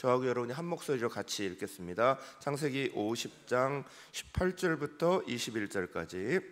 저하고 여러분이 한 목소리로 같이 읽겠습니다. 창세기 50장 18절부터 21절까지.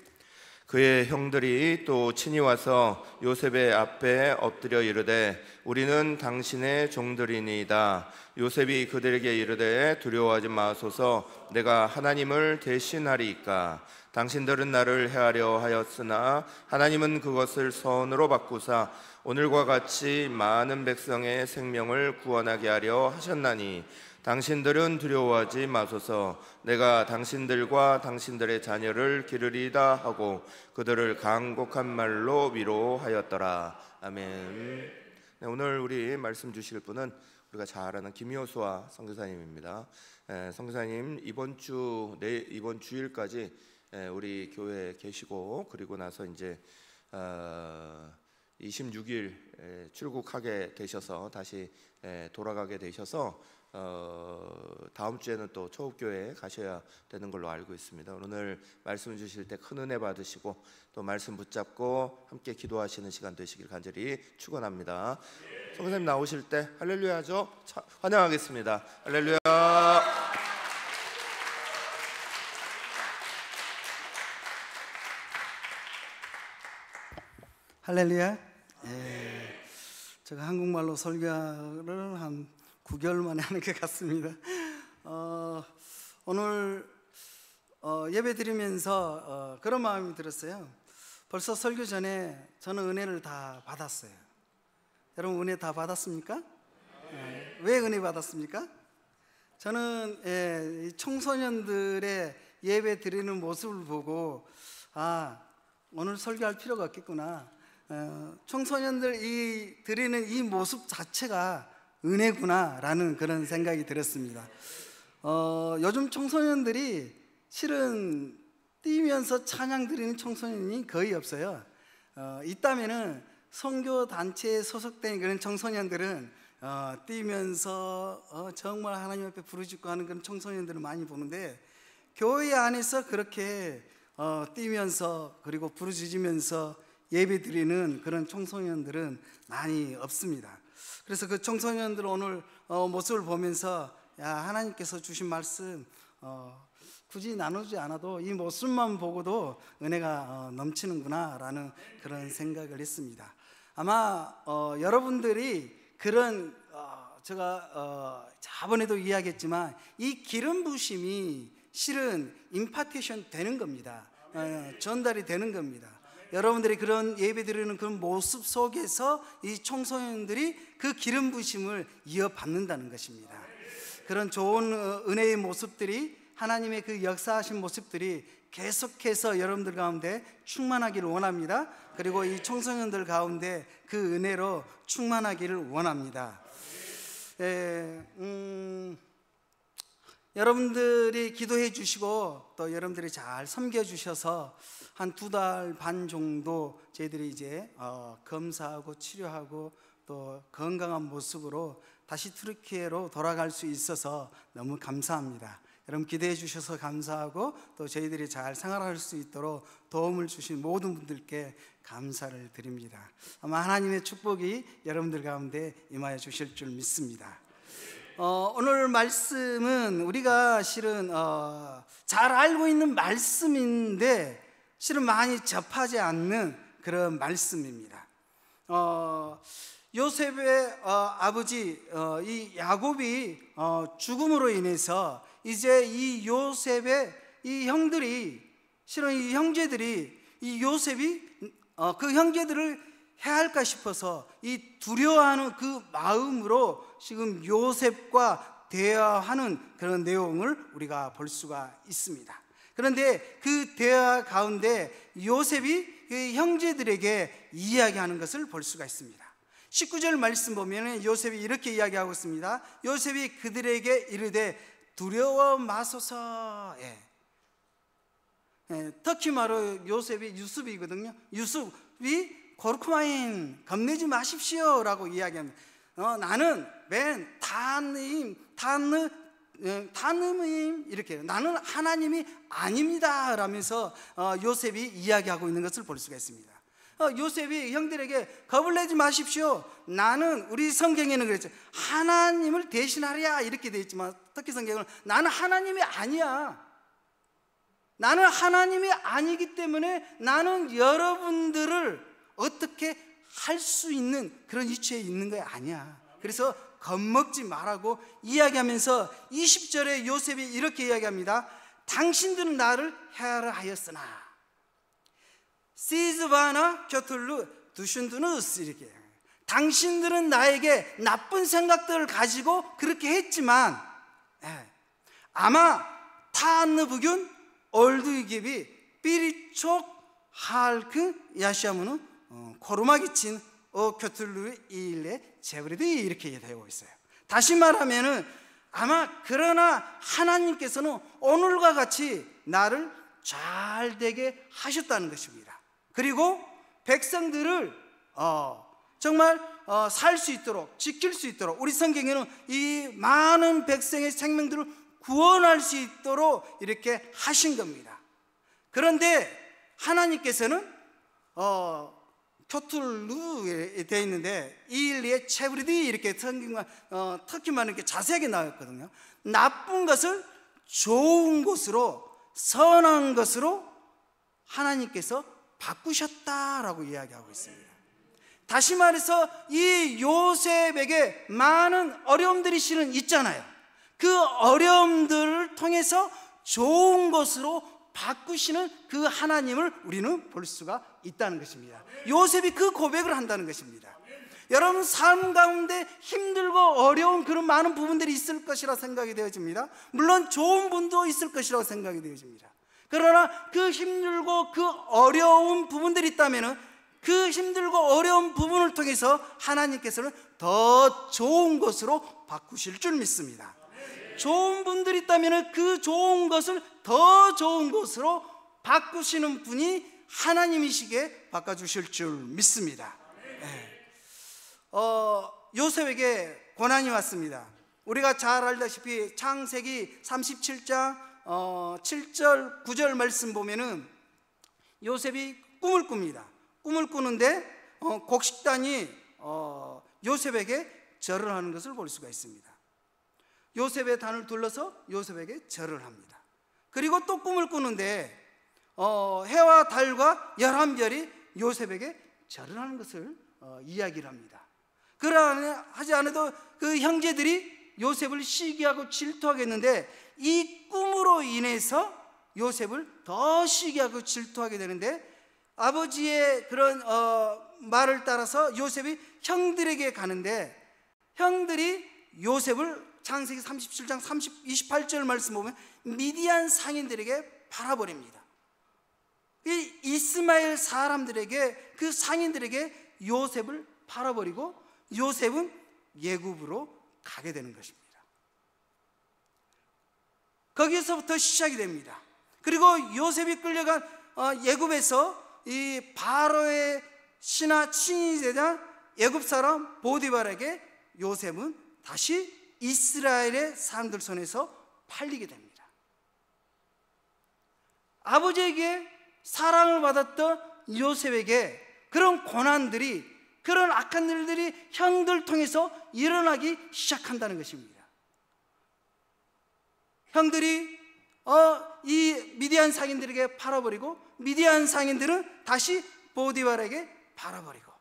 그의 형들이 또 친히 와서 요셉의 앞에 엎드려 이르되 우리는 당신의 종들이니이다. 요셉이 그들에게 이르되 두려워하지 마소서, 내가 하나님을 대신하리이까. 당신들은 나를 해하려 하였으나 하나님은 그것을 선으로 바꾸사 오늘과 같이 많은 백성의 생명을 구원하게 하려 하셨나니 당신들은 두려워하지 마소서, 내가 당신들과 당신들의 자녀를 기르리다 하고 그들을 간곡한 말로 위로하였더라. 아멘. 네, 오늘 우리 말씀 주실 분은 우리가 잘 아는 김효수아 선교사님입니다. 선교사님 이번 주일까지 우리 교회에 계시고, 그리고 나서 이제 26일 출국하게 되셔서 다시 돌아가게 되셔서 다음 주에는 또 초읍교회에 가셔야 되는 걸로 알고 있습니다. 오늘 말씀 주실 때 큰 은혜 받으시고 또 말씀 붙잡고 함께 기도하시는 시간 되시길 간절히 축원합니다. 선생님 나오실 때 할렐루야 하죠? 환영하겠습니다. 할렐루야. 할렐루야. 제가 한국말로 설교를 한 9개월 만에 하는 것 같습니다. 오늘 예배 드리면서 그런 마음이 들었어요. 벌써 설교 전에 저는 은혜를 다 받았어요. 여러분 은혜 다 받았습니까? 왜 은혜 받았습니까? 저는 청소년들의 예배 드리는 모습을 보고 오늘 설교할 필요가 없겠구나. 청소년들 드리는 이 모습 자체가 은혜구나 라는 그런 생각이 들었습니다. 요즘 청소년들이 실은 뛰면서 찬양 드리는 청소년이 거의 없어요. 있다면은 선교단체에 소속된 그런 청소년들은 뛰면서 정말 하나님 앞에 부르짖고 하는 그런 청소년들을 많이 보는데, 교회 안에서 그렇게 뛰면서 그리고 부르짖으면서 예배 드리는 그런 청소년들은 많이 없습니다. 그래서 그 청소년들 오늘 모습을 보면서 하나님께서 주신 말씀 굳이 나누지 않아도 이 모습만 보고도 은혜가 넘치는구나 라는 그런 생각을 했습니다. 아마 여러분들이 그런 제가 저번에도 이야기했지만 이 기름 부심이 실은 임파테이션 되는 겁니다. 전달이 되는 겁니다. 여러분들이 그런 예배 드리는 그런 모습 속에서 이 청소년들이 그 기름 부심을 이어받는다는 것입니다. 그런 좋은 은혜의 모습들이, 하나님의 그 역사하신 모습들이 계속해서 여러분들 가운데 충만하기를 원합니다. 그리고 이 청소년들 가운데 그 은혜로 충만하기를 원합니다. 여러분들이 기도해 주시고 또 여러분들이 잘 섬겨 주셔서 한 2달 반 정도 저희들이 이제 검사하고 치료하고 또 건강한 모습으로 다시 튀르키예로 돌아갈 수 있어서 너무 감사합니다. 여러분 기대해 주셔서 감사하고 또 저희들이 잘 생활할 수 있도록 도움을 주신 모든 분들께 감사를 드립니다. 아마 하나님의 축복이 여러분들 가운데 임하여 주실 줄 믿습니다. 오늘 말씀은 우리가 실은 잘 알고 있는 말씀인데 실은 많이 접하지 않는 그런 말씀입니다. 요셉의 아버지 이 야곱이 죽음으로 인해서 이제 이 요셉의 이 형들이, 실은 이 형제들이 이 요셉이 그 형제들을 해할까 싶어서 이 두려워하는 그 마음으로 지금 요셉과 대화하는 그런 내용을 우리가 볼 수가 있습니다. 그런데 그 대화 가운데 요셉이 그 형제들에게 이야기하는 것을 볼 수가 있습니다. 19절 말씀 보면 요셉이 이렇게 이야기하고 있습니다. 요셉이 그들에게 이르되 두려워 마소서. 터키 말로 요셉이 유습이거든요. 유습이 고르크마인, 겁내지 마십시오 라고 이야기합니다. 나는 맨 단느님 이렇게, 나는 하나님이 아닙니다 라면서 요셉이 이야기하고 있는 것을 볼 수가 있습니다. 요셉이 형들에게 겁을 내지 마십시오. 나는, 우리 성경에는 그랬죠, 하나님을 대신하랴 이렇게 되어 있지만 특히 성경은 나는 하나님이 아니야. 나는 하나님이 아니기 때문에 나는 여러분들을 어떻게 할 수 있는 그런 위치에 있는 거 아니야. 그래서 겁먹지 말라고 이야기하면서 20절에 요셉이 이렇게 이야기합니다. 당신들은 나를 해하라 하였으나 시즈바나 곁을로 두슌두누스, 이렇게 당신들은 나에게 나쁜 생각들을 가지고 그렇게 했지만 아마 타안느 부균 올드이깁이 삐리촉 할크 야시아무는 코르마기친 곁을로 이일레 제브레드, 이렇게 되고 있어요. 다시 말하면은 아마 그러나 하나님께서는 오늘과 같이 나를 잘 되게 하셨다는 것입니다. 그리고 백성들을 정말 살 수 있도록, 지킬 수 있도록, 우리 성경에는 이 많은 백성의 생명들을 구원할 수 있도록 이렇게 하신 겁니다. 그런데 하나님께서는 토툴루에 되어 있는데 이일리에 체브리디, 이렇게 성경과 터키만 이렇게 자세하게 나왔거든요. 나쁜 것을 좋은 것으로, 선한 것으로 하나님께서 바꾸셨다라고 이야기하고 있습니다. 다시 말해서 이 요셉에게 많은 어려움들이 실은 있잖아요. 그 어려움들을 통해서 좋은 것으로 바꾸시는 그 하나님을 우리는 볼 수가 있다는 것입니다. 요셉이 그 고백을 한다는 것입니다. 여러분 삶 가운데 힘들고 어려운 그런 많은 부분들이 있을 것이라 생각이 되어집니다. 물론 좋은 분도 있을 것이라고 생각이 되어집니다. 그러나 그 힘들고 그 어려운 부분들이 있다면 그 힘들고 어려운 부분을 통해서 하나님께서는 더 좋은 것으로 바꾸실 줄 믿습니다. 좋은 분들이 있다면 그 좋은 것을 더 좋은 것으로 바꾸시는 분이 하나님이시기에 바꿔주실 줄 믿습니다. 요셉에게 고난이 왔습니다. 우리가 잘 알다시피 창세기 37장 7절 9절 말씀 보면은 요셉이 꿈을 꿉니다. 꿈을 꾸는데 곡식단이 요셉에게 절을 하는 것을 볼 수가 있습니다. 요셉의 단을 둘러서 요셉에게 절을 합니다. 그리고 또 꿈을 꾸는데 해와 달과 11별이 요셉에게 절을 하는 것을 이야기를 합니다. 그러하지 않아도 그 형제들이 요셉을 시기하고 질투하겠는데 이 꿈으로 인해서 요셉을 더 시기하고 질투하게 되는데 아버지의 그런 말을 따라서 요셉이 형들에게 가는데 형들이 요셉을 창세기 37장 28절 말씀 보면 미디안 상인들에게 팔아버립니다. 이 이스마엘 사람들에게, 그 상인들에게 요셉을 팔아버리고 요셉은 예굽으로 가게 되는 것입니다. 거기서부터 시작이 됩니다. 그리고 요셉이 끌려간 예굽에서 이 바로의 신하 친인이 되자 예굽 사람 보디발에게 요셉은 다시 이스라엘의 사람들 손에서 팔리게 됩니다. 아버지에게 사랑을 받았던 요셉에게 그런 고난들이, 그런 악한 일들이 형들 통해서 일어나기 시작한다는 것입니다. 형들이 이 미디안 상인들에게 팔아버리고 미디안 상인들은 다시 보디발에게 팔아버리고,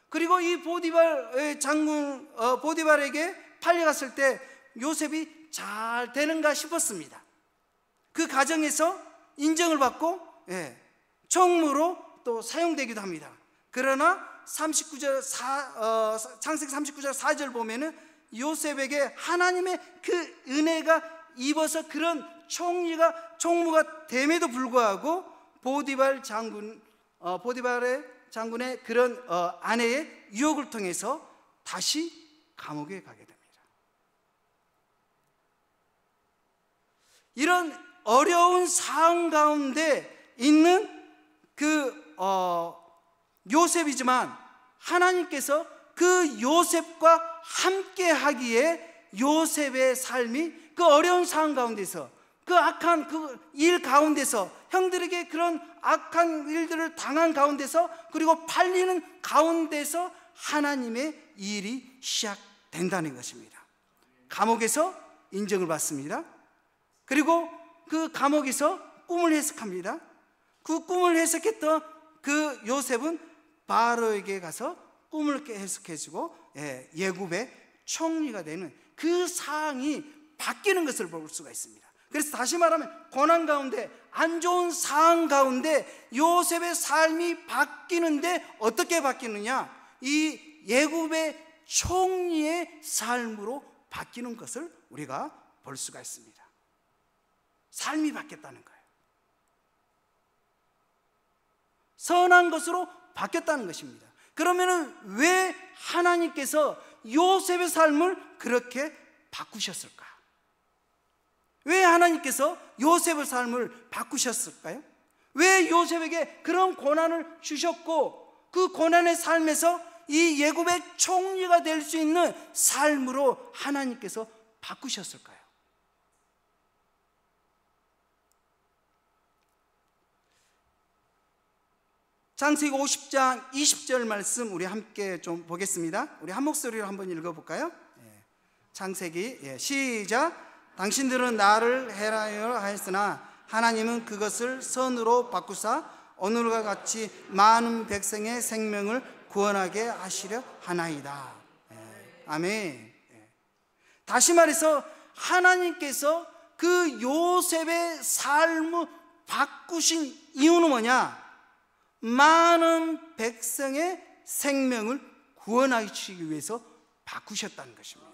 그리고 이 보디발 장군 보디발에게 팔려갔을 때 요셉이 잘 되는가 싶었습니다. 그 가정에서 인정을 받고 총무로 또 사용되기도 합니다. 그러나 39절 창세기 39절 4절 보면은 요셉에게 하나님의 그 은혜가 입어서 그런 총무가 됨에도 불구하고 보디발 장군의 그런 아내의 유혹을 통해서 다시 감옥에 가게 됩니다. 이런 어려운 상황 가운데 있는 그 요셉이지만 하나님께서 그 요셉과 함께 하기에 요셉의 삶이 그 어려운 상황 가운데서 그 악한 그 일 가운데서, 형들에게 그런 악한 일들을 당한 가운데서, 그리고 팔리는 가운데서 하나님의 일이 시작된다는 것입니다. 감옥에서 인정을 받습니다. 그리고 그 감옥에서 꿈을 해석합니다. 그 꿈을 해석했던 그 요셉은 바로에게 가서 꿈을 해석해주고 예굽의 총리가 되는 그 상황이 바뀌는 것을 볼 수가 있습니다. 그래서 다시 말하면 고난 가운데, 안 좋은 상황 가운데 요셉의 삶이 바뀌는데 어떻게 바뀌느냐? 이 예굽의 총리의 삶으로 바뀌는 것을 우리가 볼 수가 있습니다. 삶이 바뀌었다는 거예요. 선한 것으로 바뀌었다는 것입니다. 그러면 왜 하나님께서 요셉의 삶을 그렇게 바꾸셨을까? 왜 하나님께서 요셉의 삶을 바꾸셨을까요? 왜 요셉에게 그런 고난을 주셨고, 그 고난의 삶에서 이 예굽의 총리가 될 수 있는 삶으로 하나님께서 바꾸셨을까요? 창세기 50장 20절 말씀 우리 함께 좀 보겠습니다. 우리 한 목소리로 한번 읽어볼까요? 창세기 시작. 당신들은 나를 해라여 하였으나 하나님은 그것을 선으로 바꾸사 오늘과 같이 많은 백성의 생명을 구원하게 하시려 하나이다. 아멘. 다시 말해서 하나님께서 그 요셉의 삶을 바꾸신 이유는 뭐냐? 많은 백성의 생명을 구원하시기 위해서 바꾸셨다는 것입니다.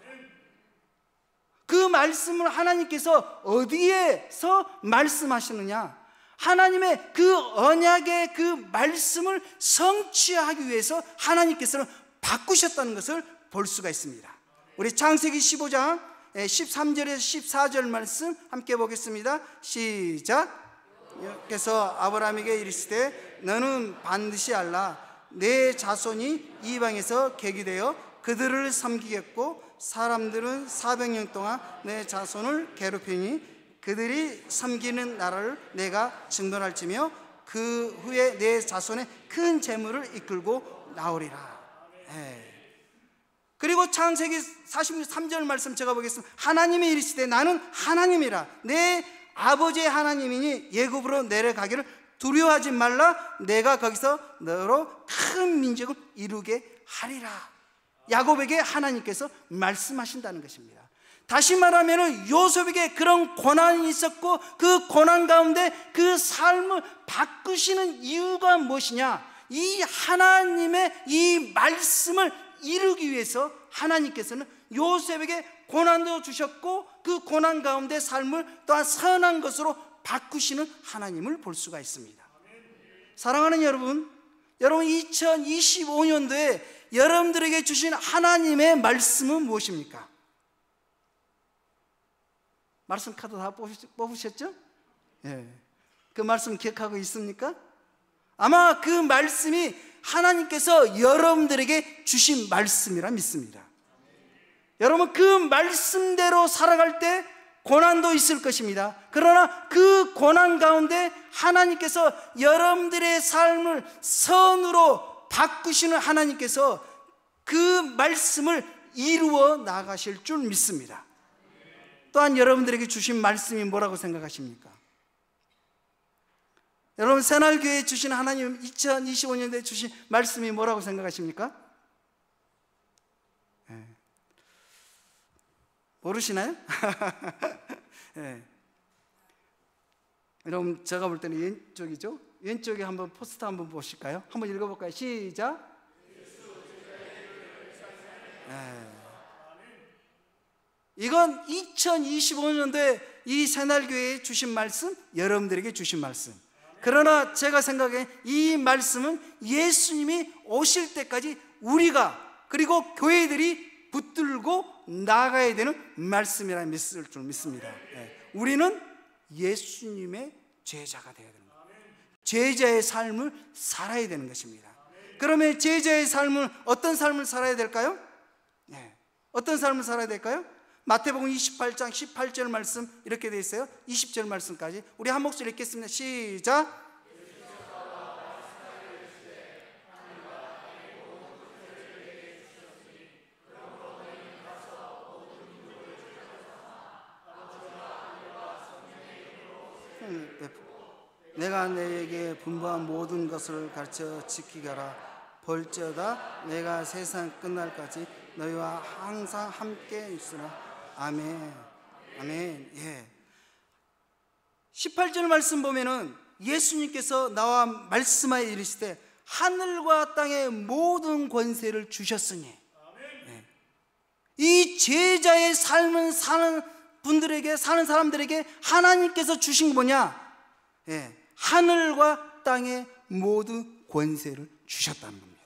그 말씀을 하나님께서 어디에서 말씀하시느냐? 하나님의 그 언약의 그 말씀을 성취하기 위해서 하나님께서는 바꾸셨다는 것을 볼 수가 있습니다. 우리 창세기 15장 13절에서 14절 말씀 함께 보겠습니다. 시작. 여호와께서 아브라함에게 이르시되 너는 반드시 알라. 내 자손이 이방에서 계기되어 그들을 섬기겠고 사람들은 400년 동안 내 자손을 괴롭히니 그들이 섬기는 나라를 내가 증벌할지며 그 후에 내 자손의 큰 재물을 이끌고 나오리라. 그리고 창세기 43절 말씀 제가 보겠습니다. 하나님이 이르시되 나는 하나님이라. 내 아버지의 하나님이니 예굽으로 내려가기를 두려워하지 말라. 내가 거기서 너로 큰 민족을 이루게 하리라. 야곱에게 하나님께서 말씀하신다는 것입니다. 다시 말하면 요셉에게 그런 고난이 있었고 그 고난 가운데 그 삶을 바꾸시는 이유가 무엇이냐? 이 하나님의 이 말씀을 이루기 위해서 하나님께서는 요셉에게 고난도 주셨고 그 고난 가운데 삶을 또한 선한 것으로 바꾸시는 하나님을 볼 수가 있습니다. 사랑하는 여러분, 2025년도에 여러분들에게 주신 하나님의 말씀은 무엇입니까? 말씀 카드 다 뽑으셨죠? 그 말씀 기억하고 있습니까? 아마 그 말씀이 하나님께서 여러분들에게 주신 말씀이라 믿습니다. 여러분, 그 말씀대로 살아갈 때 고난도 있을 것입니다. 그러나 그 고난 가운데 하나님께서 여러분들의 삶을 선으로 바꾸시는 하나님께서 그 말씀을 이루어 나가실 줄 믿습니다. 또한 여러분들에게 주신 말씀이 뭐라고 생각하십니까? 여러분, 새날교회에 주신 하나님 2025년도에 주신 말씀이 뭐라고 생각하십니까? 모르시나요? 여러분, 제가 볼 때는 왼쪽이죠? 왼쪽에 한번 포스터 한번 보실까요? 한번 읽어볼까요? 시작. 이건 2025년도에 이 새날교회에 주신 말씀, 여러분들에게 주신 말씀. 그러나 제가 생각해 이 말씀은 예수님이 오실 때까지 우리가 그리고 교회들이 붙들고 나가야 되는 말씀이라는 믿을 줄 믿습니다. 우리는 예수님의 제자가 되어야 되는 거예요. 제자의 삶을 살아야 되는 것입니다. 그러면 제자의 삶은 어떤 삶을 살아야 될까요? 어떤 삶을 살아야 될까요? 마태복음 28장 18절 말씀 이렇게 되어 있어요. 20절 말씀까지 우리 한 목소리 읽겠습니다. 시작. 내가 너에게 분부한 모든 것을 가르쳐 지키게 하라. 볼지어다 내가 세상 끝날까지 너희와 항상 함께 있으라. 아멘. 아멘. 예. 18절 말씀 보면은 예수님께서 나와 말씀하여 이르시되 하늘과 땅의 모든 권세를 주셨으니, 예. 이 제자의 삶을 사는 분들에게, 사는 사람들에게 하나님께서 주신 게 뭐냐? 예. 하늘과 땅의 모든 권세를 주셨다는 겁니다.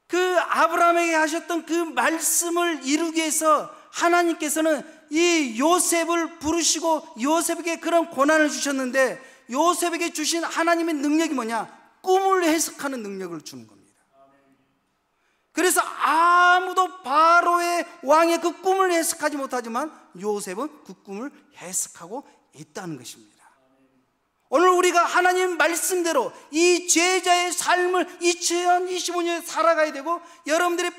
그 아브라함에게 하셨던 그 말씀을 이루기 위해서 하나님께서는 이 요셉을 부르시고 요셉에게 그런 권한을 주셨는데, 요셉에게 주신 하나님의 능력이 뭐냐? 꿈을 해석하는 능력을 주는 겁니다. 그래서 아무도 바로의 왕의 그 꿈을 해석하지 못하지만 요셉은 그 꿈을 해석하고 있다는 것입니다. 오늘 우리가 하나님 말씀대로 이 제자의 삶을 2025년에 살아가야 되고, 여러분들이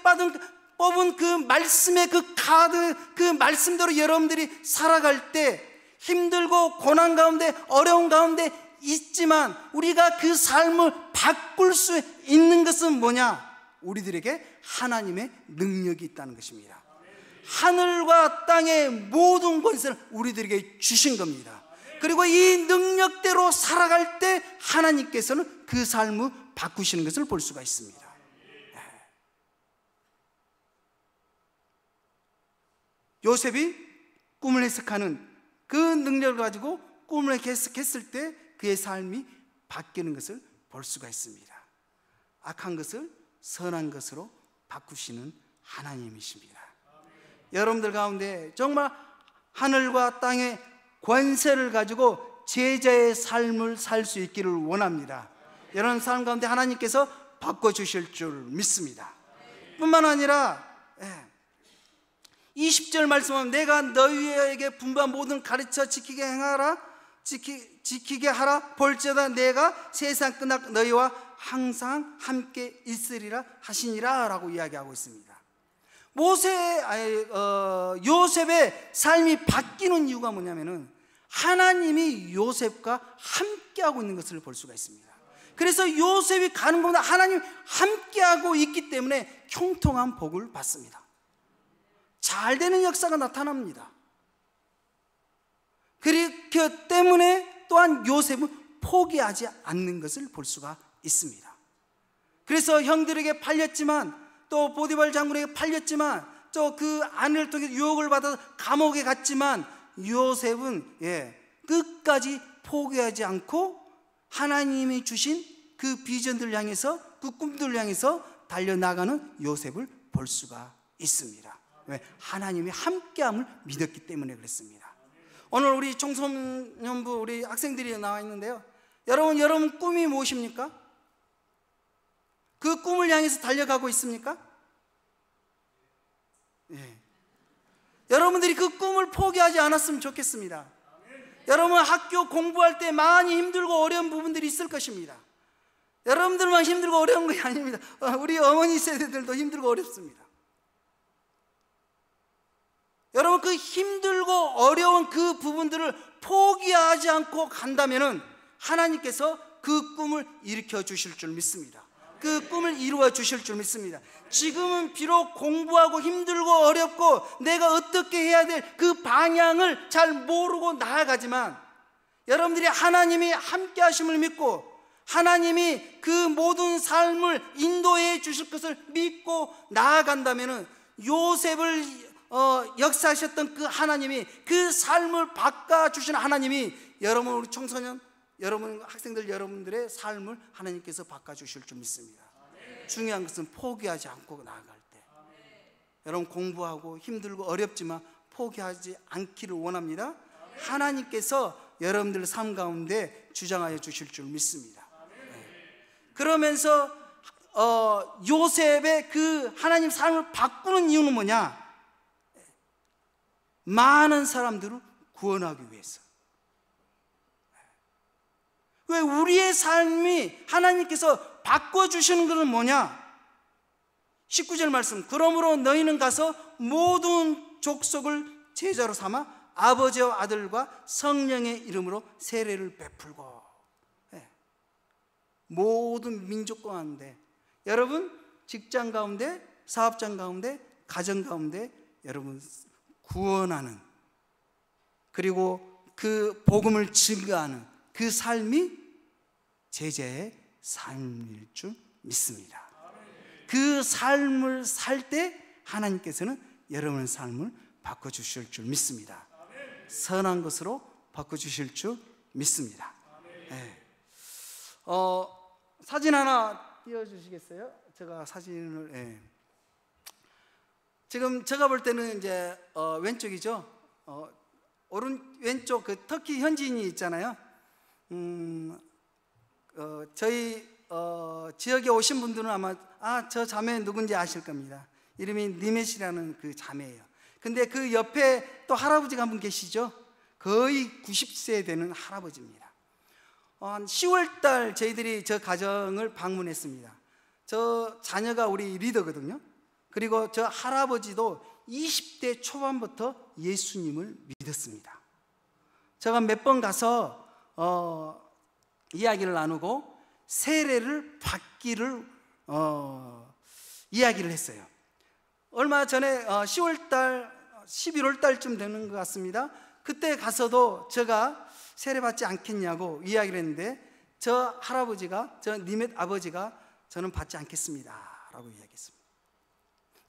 뽑은 그 말씀의 그 카드, 그 말씀대로 여러분들이 살아갈 때 힘들고 고난 가운데 어려운 가운데 있지만 우리가 그 삶을 바꿀 수 있는 것은 뭐냐? 우리들에게 하나님의 능력이 있다는 것입니다. 하늘과 땅의 모든 권세를 우리들에게 주신 겁니다. 그리고 이 능력대로 살아갈 때 하나님께서는 그 삶을 바꾸시는 것을 볼 수가 있습니다. 요셉이 꿈을 해석하는 그 능력을 가지고 꿈을 해석했을 때 그의 삶이 바뀌는 것을 볼 수가 있습니다. 악한 것을 선한 것으로 바꾸시는 하나님이십니다. 여러분들 가운데 정말 하늘과 땅의 권세를 가지고 제자의 삶을 살 수 있기를 원합니다. 여러분 삶 가운데 하나님께서 바꿔주실 줄 믿습니다. 뿐만 아니라 20절 말씀은 내가 너희에게 분부한 모든 가르쳐 지키게 하라. 볼지어다 내가 세상 끝나 너희와 항상 함께 있으리라 하시니라 라고 이야기하고 있습니다. 요셉의 삶이 바뀌는 이유가 뭐냐면은 하나님이 요셉과 함께하고 있는 것을 볼 수가 있습니다. 그래서 요셉이 가는 곳마다 하나님 함께하고 있기 때문에 형통한 복을 받습니다. 잘 되는 역사가 나타납니다. 그렇기 때문에 또한 요셉은 포기하지 않는 것을 볼 수가 있습니다. 그래서 형들에게 팔렸지만, 또 보디발 장군에게 팔렸지만, 또 그 아내를 통해 유혹을 받아서 감옥에 갔지만 요셉은 끝까지 포기하지 않고 하나님이 주신 그 비전들을 향해서, 그 꿈들을 향해서 달려나가는 요셉을 볼 수가 있습니다. 왜? 하나님이 함께함을 믿었기 때문에 그랬습니다. 오늘 우리 청소년부 우리 학생들이 나와 있는데요, 여러분 꿈이 무엇입니까? 그 꿈을 향해서 달려가고 있습니까? 여러분들이 그 꿈을 포기하지 않았으면 좋겠습니다. 여러분 학교 공부할 때 많이 힘들고 어려운 부분들이 있을 것입니다. 여러분들만 힘들고 어려운 것이 아닙니다. 우리 어머니 세대들도 힘들고 어렵습니다. 여러분 그 힘들고 어려운 그 부분들을 포기하지 않고 간다면은 하나님께서 그 꿈을 일으켜 주실 줄 믿습니다. 그 꿈을 이루어 주실 줄 믿습니다. 지금은 비록 공부하고 힘들고 어렵고 내가 어떻게 해야 될 그 방향을 잘 모르고 나아가지만, 여러분들이 하나님이 함께 하심을 믿고 하나님이 그 모든 삶을 인도해 주실 것을 믿고 나아간다면 요셉을 역사하셨던 그 하나님이, 그 삶을 바꿔주신 하나님이 여러분 우리 청소년, 여러분 학생들 여러분들의 삶을 하나님께서 바꿔주실 줄 믿습니다. 중요한 것은 포기하지 않고 나아갈 때, 여러분 공부하고 힘들고 어렵지만 포기하지 않기를 원합니다. 하나님께서 여러분들 삶 가운데 주장하여 주실 줄 믿습니다. 그러면서 요셉의 그 하나님 삶을 바꾸는 이유는 뭐냐? 많은 사람들을 구원하기 위해서. 왜 우리의 삶이 하나님께서 바꿔주시는 것은 뭐냐? 19절 말씀, 그러므로 너희는 가서 모든 족속을 제자로 삼아 아버지와 아들과 성령의 이름으로 세례를 베풀고. 모든 민족 가운데, 여러분 직장 가운데, 사업장 가운데, 가정 가운데 여러분 구원하는, 그리고 그 복음을 증거하는 그 삶이 제자의 삶일 줄 믿습니다. 그 삶을 살 때 하나님께서는 여러분의 삶을 바꿔주실 줄 믿습니다. 선한 것으로 바꿔주실 줄 믿습니다. 사진 하나 띄워주시겠어요? 제가 사진을, 지금 제가 볼 때는 이제 왼쪽이죠. 왼쪽 그 터키 현지인이 있잖아요. 저희 지역에 오신 분들은 아마 저 자매 누군지 아실 겁니다. 이름이 니мет이라는 그 자매예요. 근데 그 옆에 또 할아버지가 한 분 계시죠. 거의 90세 되는 할아버지입니다. 10월 달 저희들이 저 가정을 방문했습니다. 저 자녀가 우리 리더거든요. 그리고 저 할아버지도 20대 초반부터 예수님을 믿었습니다. 제가 몇 번 가서 이야기를 나누고 세례를 받기를 이야기를 했어요. 얼마 전에 10월 달, 11월 달쯤 되는 것 같습니다. 그때 가서도 제가 세례 받지 않겠냐고 이야기를 했는데, 저 할아버지가, 저 니멧 아버지가 저는 받지 않겠습니다 라고 이야기했습니다.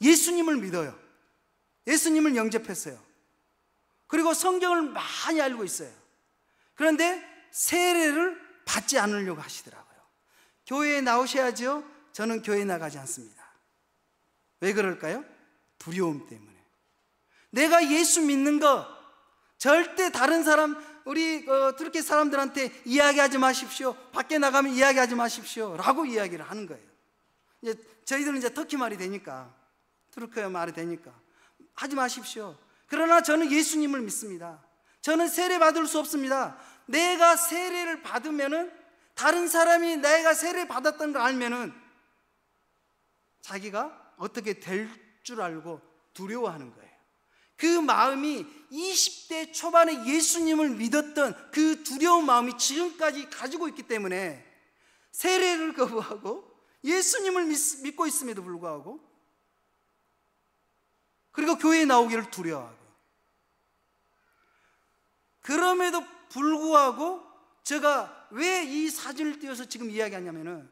예수님을 믿어요. 예수님을 영접했어요. 그리고 성경을 많이 알고 있어요. 그런데 세례를 받지 않으려고 하시더라고요. 교회에 나오셔야죠. 저는 교회에 나가지 않습니다. 왜 그럴까요? 두려움 때문에. 내가 예수 믿는 거 절대 다른 사람, 우리 트르키 사람들한테 이야기하지 마십시오. 밖에 나가면 이야기하지 마십시오 라고 이야기를 하는 거예요. 이제 저희들은 이제 터키 말이 되니까, 트르키 말이 되니까 하지 마십시오. 그러나 저는 예수님을 믿습니다. 저는 세례 받을 수 없습니다. 내가 세례를 받으면은, 다른 사람이 내가 세례 받았던 걸 알면은 자기가 어떻게 될 줄 알고 두려워하는 거예요. 그 마음이 20대 초반에 예수님을 믿었던 그 두려운 마음이 지금까지 가지고 있기 때문에 세례를 거부하고 예수님을 믿고 있음에도 불구하고, 그리고 교회에 나오기를 두려워하고, 그럼에도 불구하고 제가 왜 이 사진을 띄워서 지금 이야기하냐면은,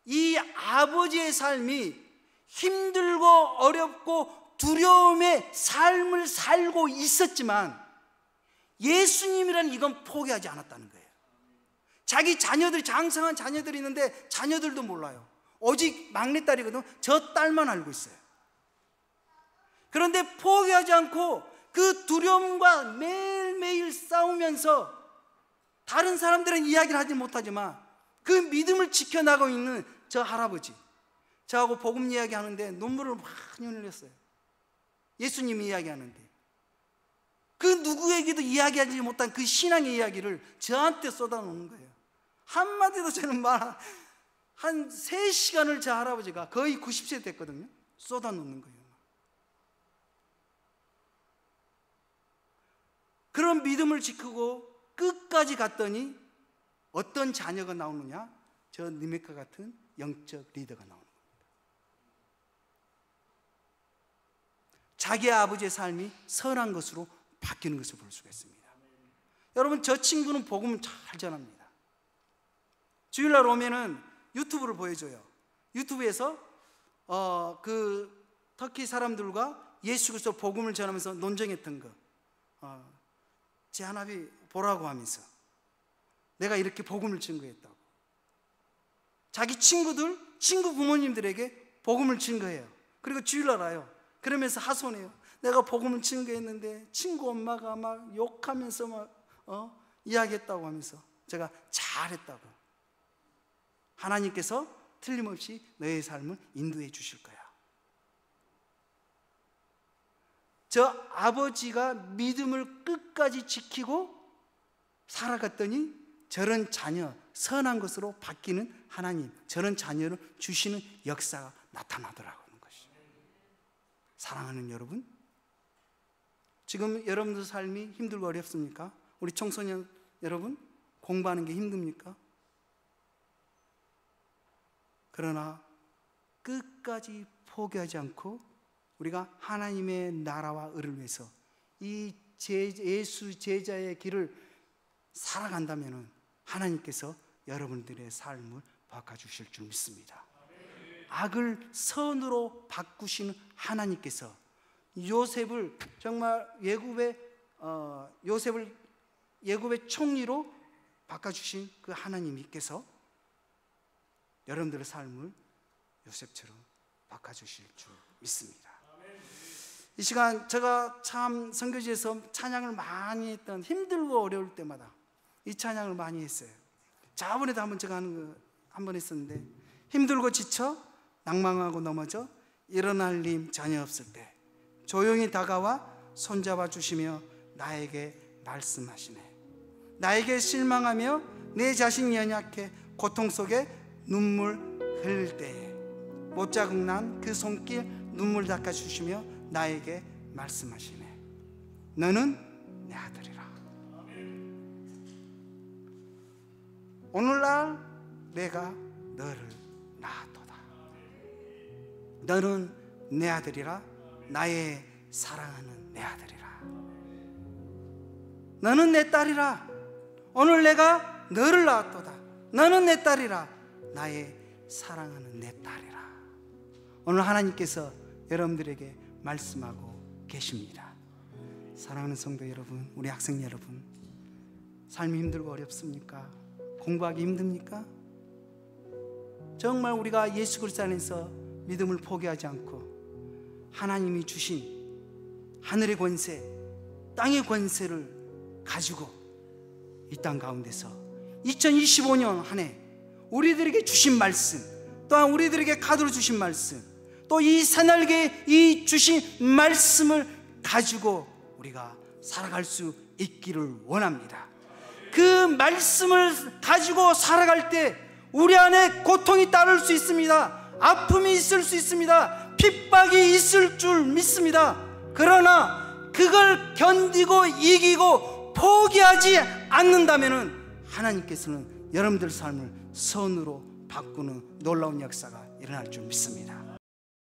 이 아버지의 삶이 힘들고 어렵고 두려움의 삶을 살고 있었지만 예수님이란 이건 포기하지 않았다는 거예요. 자기 자녀들이, 장성한 자녀들이 있는데 자녀들도 몰라요. 오직 막내딸이거든. 저 딸만 알고 있어요. 그런데 포기하지 않고 그 두려움과 매일매일 싸우면서, 다른 사람들은 이야기를 하지 못하지만 그 믿음을 지켜나가고 있는 저 할아버지, 저하고 복음 이야기하는데 눈물을 많이 흘렸어요. 예수님 이야기하는데 그 누구에게도 이야기하지 못한 그 신앙의 이야기를 저한테 쏟아놓는 거예요. 한마디도 저는 한 3시간을 저 할아버지가, 거의 90세 됐거든요, 쏟아놓는 거예요. 그런 믿음을 지키고 끝까지 갔더니 어떤 자녀가 나오느냐? 저 니메카 같은 영적 리더가 나오는 겁니다. 자기 아버지의 삶이 선한 것으로 바뀌는 것을 볼 수가 있습니다. 여러분, 저 친구는 복음을 잘 전합니다. 주일날 오면은 유튜브를 보여줘요. 유튜브에서 그 터키 사람들과 예수 그리스도 복음을 전하면서 논쟁했던 거, 제하나비 보라고 하면서 내가 이렇게 복음을 증거했다고. 자기 친구 부모님들에게 복음을 증거해요. 그리고 주일날 와요. 그러면서 하소해요. 내가 복음을 증거했는데 친구 엄마가 막 욕하면서 막 이야기했다고 하면서 제가 잘했다고. 하나님께서 틀림없이 너의 삶을 인도해 주실 거야. 저 아버지가 믿음을 끝까지 지키고 살아갔더니 저런 자녀, 선한 것으로 바뀌는 하나님, 저런 자녀를 주시는 역사가 나타나더라고 하는 것이죠. 사랑하는 여러분, 지금 여러분들 삶이 힘들고 어렵습니까? 우리 청소년 여러분, 공부하는 게 힘듭니까? 그러나 끝까지 포기하지 않고 우리가 하나님의 나라와 의를 위해서 이 예수 제자의 길을 살아간다면 하나님께서 여러분들의 삶을 바꿔주실 줄 믿습니다. 악을 선으로 바꾸시는 하나님께서 요셉을 정말 요셉을 예굽의 총리로 바꿔주신 그 하나님께서 여러분들의 삶을 요셉처럼 바꿔주실 줄 믿습니다. 이 시간 제가 참 선교지에서 찬양을 많이 했던, 힘들고 어려울 때마다 이 찬양을 많이 했어요. 저번에도 한번 제가 하는 거 한 번 했었는데, 힘들고 지쳐 낭망하고 넘어져 일어날 힘 전혀 없을 때 조용히 다가와 손잡아 주시며 나에게 말씀하시네. 나에게 실망하며 내 자신 연약해 고통 속에 눈물 흘릴 때에 못자국난 그 손길 눈물 닦아주시며 나에게 말씀하시네. 너는 내 아들이라. 오늘날 내가 너를 낳았도다. 너는 내 아들이라. 나의 사랑하는 내 아들이라. 너는 내 딸이라. 오늘 내가 너를 낳았도다. 너는 내 딸이라. 나의 사랑하는 내 딸이라. 오늘 하나님께서 여러분들에게 말씀하고 계십니다. 사랑하는 성도 여러분, 우리 학생 여러분, 삶이 힘들고 어렵습니까? 공부하기 힘듭니까? 정말 우리가 예수 그리스도 안에서 믿음을 포기하지 않고 하나님이 주신 하늘의 권세, 땅의 권세를 가지고 이 땅 가운데서 2025년 한 해 우리들에게 주신 말씀, 또한 우리들에게 가두어 주신 말씀, 또 이 새날개에 이 주신 말씀을 가지고 우리가 살아갈 수 있기를 원합니다. 그 말씀을 가지고 살아갈 때 우리 안에 고통이 따를 수 있습니다. 아픔이 있을 수 있습니다. 핍박이 있을 줄 믿습니다. 그러나 그걸 견디고 이기고 포기하지 않는다면 하나님께서는 여러분들 삶을 선으로 바꾸는 놀라운 역사가 일어날 줄 믿습니다.